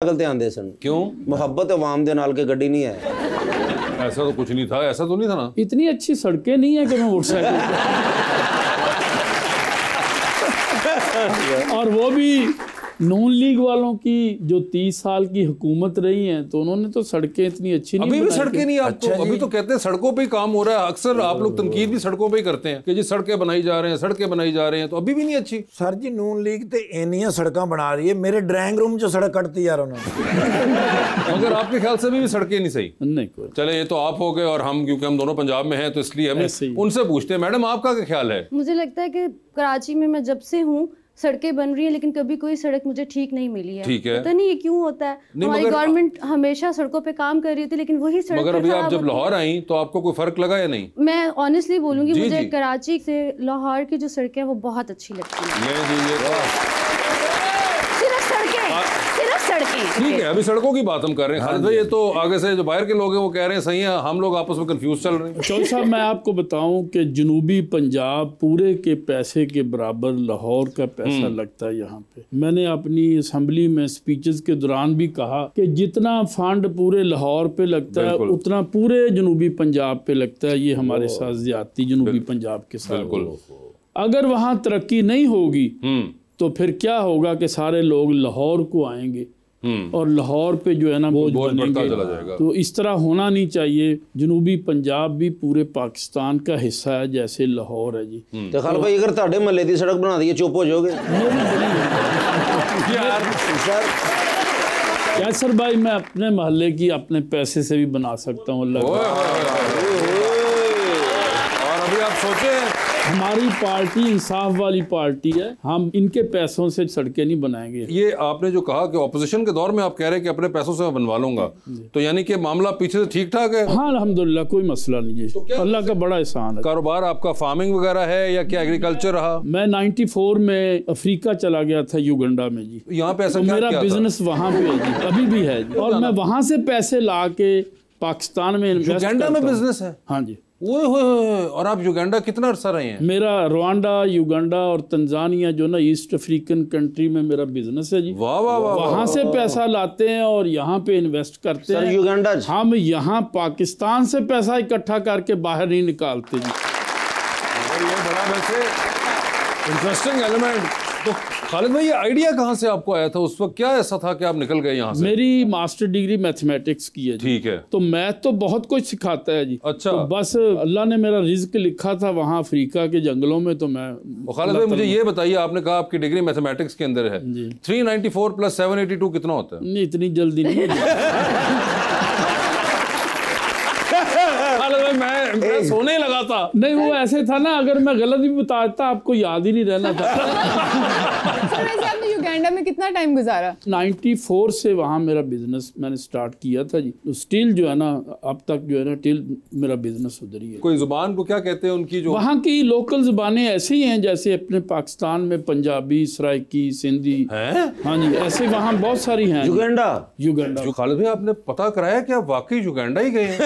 पागल ध्यान दे सन क्यों? मोहब्बत अवाम दे नाल के गड्डी नहीं है। ऐसा तो कुछ नहीं था, ऐसा तो नहीं था ना। इतनी अच्छी सड़कें नहीं है कि मैं मोटरसाइकिल और वो भी नून लीग वालों की जो 30 साल की हुकूमत रही हैं, तो उन्होंने तो सड़कें इतनी अच्छी नहीं अभी भी बनाई सड़कें नहीं। आप तो अभी तो कहते हैं सड़कों पे ही काम हो रहा है। अक्सर आप लोग तनकीद भी सड़कों पे ही करते हैं कि जी सड़कें बनाई जा रहे हैं, सड़कें बनाई जा रहे हैं, तो अभी भी नहीं अच्छी। सर जी नून लीग तो इनिया सड़कें बना रही है, मेरे ड्राइंग रूम जो सड़क कटती यार उन्होंने। मगर आपके ख्याल से भी सड़कें नहीं सही? नहीं कोई। चले, ये तो आप हो गए और हम, क्योंकि हम दोनों पंजाब में हैं तो इसलिए हम उनसे पूछते हैं। मैडम आपका क्या ख्याल है? मुझे लगता है कि कराची में मैं जब से हूँ सड़कें बन रही है, लेकिन कभी कोई सड़क मुझे ठीक नहीं मिली है। ठीक है, पता नहीं ये क्यों होता है। हमारी गवर्नमेंट हमेशा सड़कों पे काम कर रही थी, लेकिन वही सड़क। मगर अभी आप जब लाहौर आई तो आपको कोई फर्क लगा या नहीं? मैं ऑनेस्टली बोलूंगी, मुझे कराची से लाहौर की जो सड़कें हैं वो बहुत अच्छी लगती है। ठीक है, अभी सड़कों की बात हम कर रहे हैं। खालिद भाई, ये तो आगे से जो बाहर के लोग हैं वो कह रहे हैं सही है, हम लोग आपस में कंफ्यूज चल रहे हैं। चौधरी साहब, मैं आपको बताऊं कि जनूबी पंजाब पूरे के पैसे के बराबर लाहौर का पैसा लगता है यहाँ पे। मैंने अपनी असम्बली में स्पीचेस के दौरान भी कहा कि जितना फंड पूरे लाहौर पे लगता है उतना पूरे जनूबी पंजाब पे लगता है। ये हमारे साथ ज्यादती जनूबी पंजाब के साथ। अगर वहाँ तरक्की नहीं होगी तो फिर क्या होगा कि सारे लोग लाहौर को आएंगे और लाहौर पे जो है ना बोझ बनेंगे। चला जाएगा। तो इस तरह होना नहीं चाहिए। जनूबी पंजाब भी पूरे पाकिस्तान का हिस्सा है जैसे लाहौर है जी। तो खालिद भाई, अगर ਤੁਹਾਡੇ महल्ले की सड़क बना दी चुप हो जाओगे? यासर भाई, मैं अपने महल्ले की अपने पैसे से भी बना सकता हूँ। अल्लाह और अभी आप सोचे, हमारी पार्टी इंसाफ वाली पार्टी है, हम इनके पैसों से सड़कें नहीं बनाएंगे। ये आपने जो कहा कि ऑपोजिशन के दौर में आप कह रहे हैं कि अपने पैसों से मैं बनवा लूंगा, तो यानी कि मामला पीछे से ठीक ठाक है? हाँ अल्हम्दुलिल्लाह, कोई मसला नहीं है। तो अल्लाह का बड़ा एहसान है। कारोबार आपका फार्मिंग वगैरह है या क्या एग्रीकल्चर रहा? मैं 94 में अफ्रीका चला गया था, युगांडा में जी। यहाँ पे ऐसा तो मेरा बिजनेस वहाँ पे है जी, अभी भी है जी। और मैं वहाँ से पैसे ला के पाकिस्तान में इन्वेस्ट करता हूँ। युगांडा में बिजनेस है? हाँ जी। और आप युगांडा कितना अरसा रहे हैं? मेरा रवांडा, युगांडा और तंजानिया जो ना ईस्ट अफ्रीकन कंट्री में मेरा बिजनेस है जी। वाह वाह वाह। वहाँ से पैसा लाते हैं और यहाँ पे इन्वेस्ट करते हैं। युगांडा हम यहाँ पाकिस्तान से पैसा इकट्ठा करके बाहर नहीं निकालते जी। ये बड़ा वैसे इंटरेस्टिंग एलिमेंट। तो खालिद भाई, ये आइडिया कहाँ से आपको आया था? उस वक्त क्या ऐसा था कि आप निकल गए यहाँ से? मेरी मास्टर डिग्री मैथमेटिक्स की है। ठीक है। तो मैथ तो बहुत कुछ सिखाता है जी। अच्छा। तो बस अल्लाह ने मेरा रिज्क लिखा था वहाँ अफ्रीका के जंगलों में, तो मैं। खालिद भाई, मुझे ये बताइए, आपने कहा आपकी डिग्री मैथमेटिक्स के अंदर है, 394 + 782 कितना होता है? नहीं, इतनी जल्दी नहीं। मैं सोने लगा था। नहीं, वो ऐसे था ना, अगर मैं गलत भी बता देता आपको याद ही नहीं रहना था। आपने युगांडा में कितना टाइम गुजारा? 94 से वहाँ मेरा बिजनेस मैंने स्टार्ट किया था जी। तो स्टिल जो है ना, अब तक जो है ना, टिल मेरा बिजनेस उधर ही है। कोई जुबान को क्या कहते हैं उनकी? जो वहाँ की लोकल जुबानें ऐसी ही हैं जैसे अपने पाकिस्तान में पंजाबी, सराइकी, सिंधी है। हाँ जी, ऐसे वहाँ बहुत सारी हैं। युगांडा जो खालिद भाई, आपने पता कराया कि आप वाकई युगांडा ही गए हैं?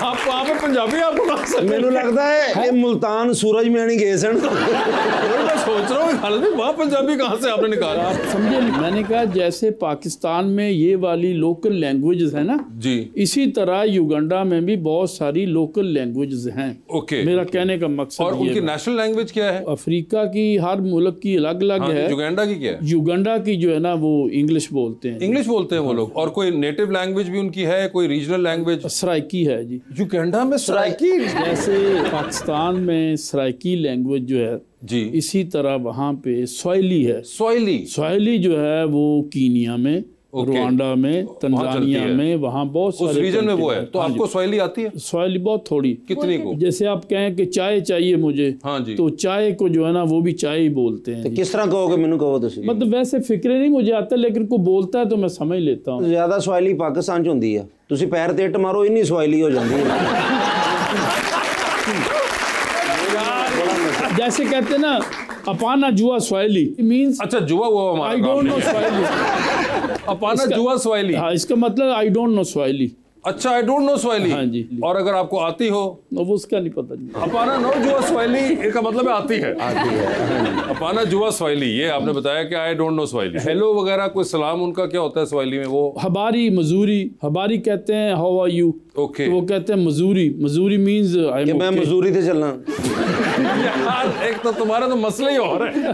आप वहाँ पे पंजाबी आपको कहा सकते? मैंने लगता है ये मुल्तान सूरज में नहीं गए सन। मैं सोच रहा हूँ खालिद भाई, वहाँ पंजाबी कहाँ से आपने निकाला? आप समझे? मैंने कहा जैसे पाकिस्तान में ये वाली लोकल लैंग्वेजेस है ना जी, इसी तरह युगांडा में भी बहुत सारी लोकल लैंग्वेजेस हैं। ओके, मेरा कहने का मकसद। और उनकी नेशनल लैंग्वेज क्या है? अफ्रीका की हर मुल्क की अलग अलग है। युगांडा की क्या है? युगांडा की जो है ना, वो इंग्लिश बोलते हैं। इंग्लिश बोलते हैं वो लोग। और कोई नेटिव लैंग्वेज भी उनकी है? कोई रीजनल लैंग्वेज? सराइकी है जी। युगांडा में सराइकी? जैसे पाकिस्तान में सराइकी लैंग्वेज जो है जी, इसी तरह वहाँ पे स्वाहिली है। स्वाहिली जो है वो कीनिया में, रुवांडा में, तंजानिया में, वहाँ बहुत सारे उस रीजन में वो है। तो आपको स्वाहिली आती है? स्वाहिली बहुत थोड़ी। कितनी को? जैसे आप कहें कि चाय चाहिए मुझे, हाँ जी, तो चाय को जो है ना वो भी चाय ही बोलते हैं। तो किस तरह कहोगे? मैंने कहो तो सही। मतलब वैसे फिक्रे नहीं मुझे आता, लेकिन को बोलता है तो मैं समझ लेता हूँ। ज्यादा स्वाहिली पाकिस्तान च होंदी है। तुसी पैर ते इट मारो, इन्नी स्वाहिली हो जाती है। जैसे कहते हैं ना, अपाना जुआ स्वाहिली मींस। अच्छा, जुआ हुआ हमारा। I don't know Swahili. अपाना जुआ स्वाहिली। हाँ, इसका मतलब आई डोंट नो स्वाहिली। अच्छा, आई डोंट नो स्वाहिली। हाँ जी। और अगर आपको आती हो? वो उसका नहीं पता नहीं। अपाना नो जुआ स्वाहिली का मतलब है आती है। आती है। अपाना जुआ स्वाहिली, ये आपने बताया कि आई डोंट नो स्वाहिली। हेलो वगैरह कोई सलाम उनका क्या होता है स्वाहिली में? वो हबारी मजूरी, हबारी कहते हैं हाउ आर यू, ओके। तो वो कहते हैं मजूरी, मजूरी मीन्स आई कि मैं मजदूरी थे चलना। यार एक तो तुम्हारा तो मसला ही और है।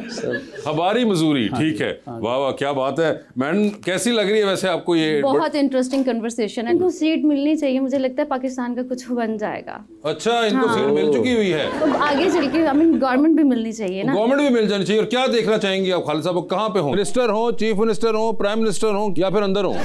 हमारी मजूरी, ठीक है। वाह वाह, क्या बात है। मैडम कैसी लग रही है वैसे आपको ये? बहुत इंटरेस्टिंग कन्वर्सेशन है। इनको सीट मिलनी चाहिए, मुझे लगता है पाकिस्तान का कुछ बन जाएगा। अच्छा, इनको सीट मिल चुकी हुई है तो आगे चल के गवर्नमेंट भी मिलनी चाहिए ना। गवर्नमेंट भी मिल जानी चाहिए। और क्या देखना चाहेंगी आप खालिद साहब, कहाँ पे हो? मिनिस्टर हो, चीफ मिनिस्टर हो, प्राइम मिनिस्टर हो, या फिर अंदर हो?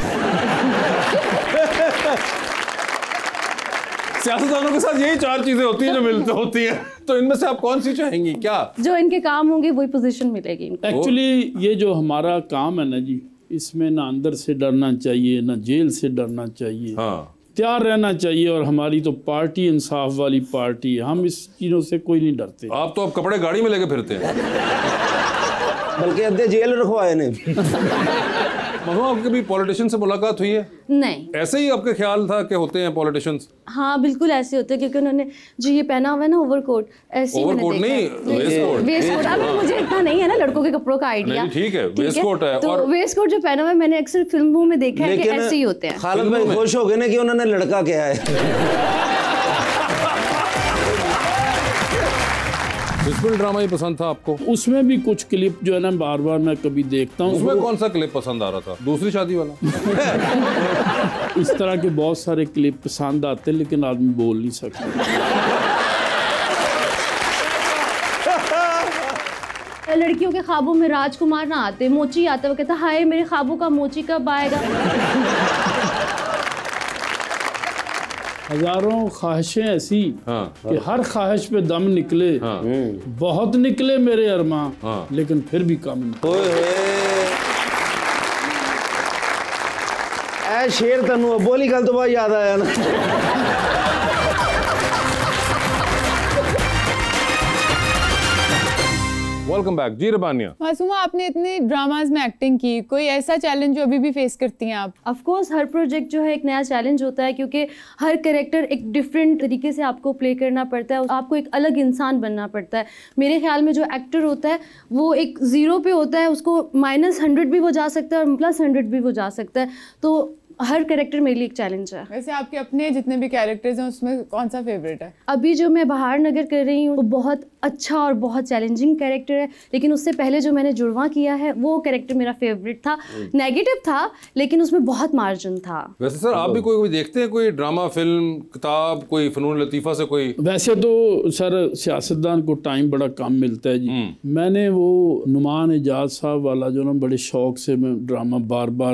सियासतदानों के साथ यही 4 चीजें होती हैं जो मिलती होती हैं, तो इनमें से आप कौन सी चाहेंगी? क्या जो इनके काम होंगे वही पोजीशन मिलेगी इनको। एक्चुअली ये जो हमारा काम है ना जी, इसमें ना अंदर से डरना चाहिए, ना जेल से डरना चाहिए। हाँ, तैयार रहना चाहिए। और हमारी तो पार्टी इंसाफ वाली पार्टी है, हम इस चीज़ों से कोई नहीं डरते। आप तो अब कपड़े गाड़ी में लेके फिरते हैं। बल्कि अद्धे जेल रखवाए ने। महुआ, आपकी कभी पॉलिटिशियन से मुलाकात हुई है? नहीं। ऐसे ही आपका ख्याल था कि होते हैं पॉलिटिशियंस? हाँ बिल्कुल ऐसे होते हैं, क्योंकि उन्होंने जो ये पहना हुआ है ना ओवरकोट, ऐसे ही मैंने ओवरकोट देखा नहीं, है। वेस्टकोट। वेस्टकोट, अब मुझे इतना नहीं है ना लड़कों के कपड़ों का आइडिया। नहीं, ठीक है, वेस्टकोट है। तो और वेस्टकोट जो पहना हुआ है मैंने अक्सर फिल्मों में देखा है कि ऐसे ही होते हैं। खालिद भाई खुश हो गए ना कि उन्होंने लड़का क्या है। बिस्मिल ड्रामा ही पसंद था आपको? उसमें भी कुछ क्लिप जो है ना बार बार मैं कभी देखता हूँ। उसमें कौन सा क्लिप पसंद आ रहा था? दूसरी शादी वाला? इस तरह के बहुत सारे क्लिप पसंद आते हैं, लेकिन आदमी बोल नहीं सकता। लड़कियों के ख्वाबों में राजकुमार ना आते, मोची आता, वो कहता हाय मेरे ख्वाबों का मोची कब आएगा। हजारों ख्वाहिशें ऐसी हाँ। कि हर ख्वाहिश पे दम निकले। हाँ। बहुत निकले मेरे अरमां, हाँ। लेकिन फिर भी कम निकले। ऐ शेर तनु बोली गल तो बहुत याद आया ना। वेलकम बैक जी रबानिया। मासूमा, आपने इतने ड्रामाज में एक्टिंग की, कोई ऐसा चैलेंज जो अभी भी फेस करती हैं आप? ऑफ कोर्स हर प्रोजेक्ट जो है एक नया चैलेंज होता है, क्योंकि हर कैरेक्टर एक डिफरेंट तरीके से आपको प्ले करना पड़ता है, आपको एक अलग इंसान बनना पड़ता है। मेरे ख्याल में जो एक्टर होता है वो एक 0 पे होता है, उसको -100 भी वो जा सकता है और +100 भी वो जा सकता है। तो हर कैरेक्टर मेरे लिए एक चैलेंज है। वैसे आपके अपने जितने भी कैरेक्टर्स हैं उसमें कौन सा फेवरेट है? अभी जो मैं बहार नगर कर रही हूँ वो बहुत अच्छा और बहुत चैलेंजिंग कैरेक्टर है, लेकिन उससे पहले जो मैंने जुड़वा किया है वो कैरेक्टर मेरा फेवरेट था। नेगेटिव था लेकिन उसमें बहुत मार्जिन था। वैसे सर आप भी कोई देखते हैं कोई ड्रामा, फिल्म, किताब, कोई फनून लतीफ़ा से कोई? वैसे तो सर सियासतदान को टाइम बड़ा कम मिलता है जी। मैंने वो नुमान एजाज साहब वाला जो ना बड़े शौक से मैं ड्रामा बार बार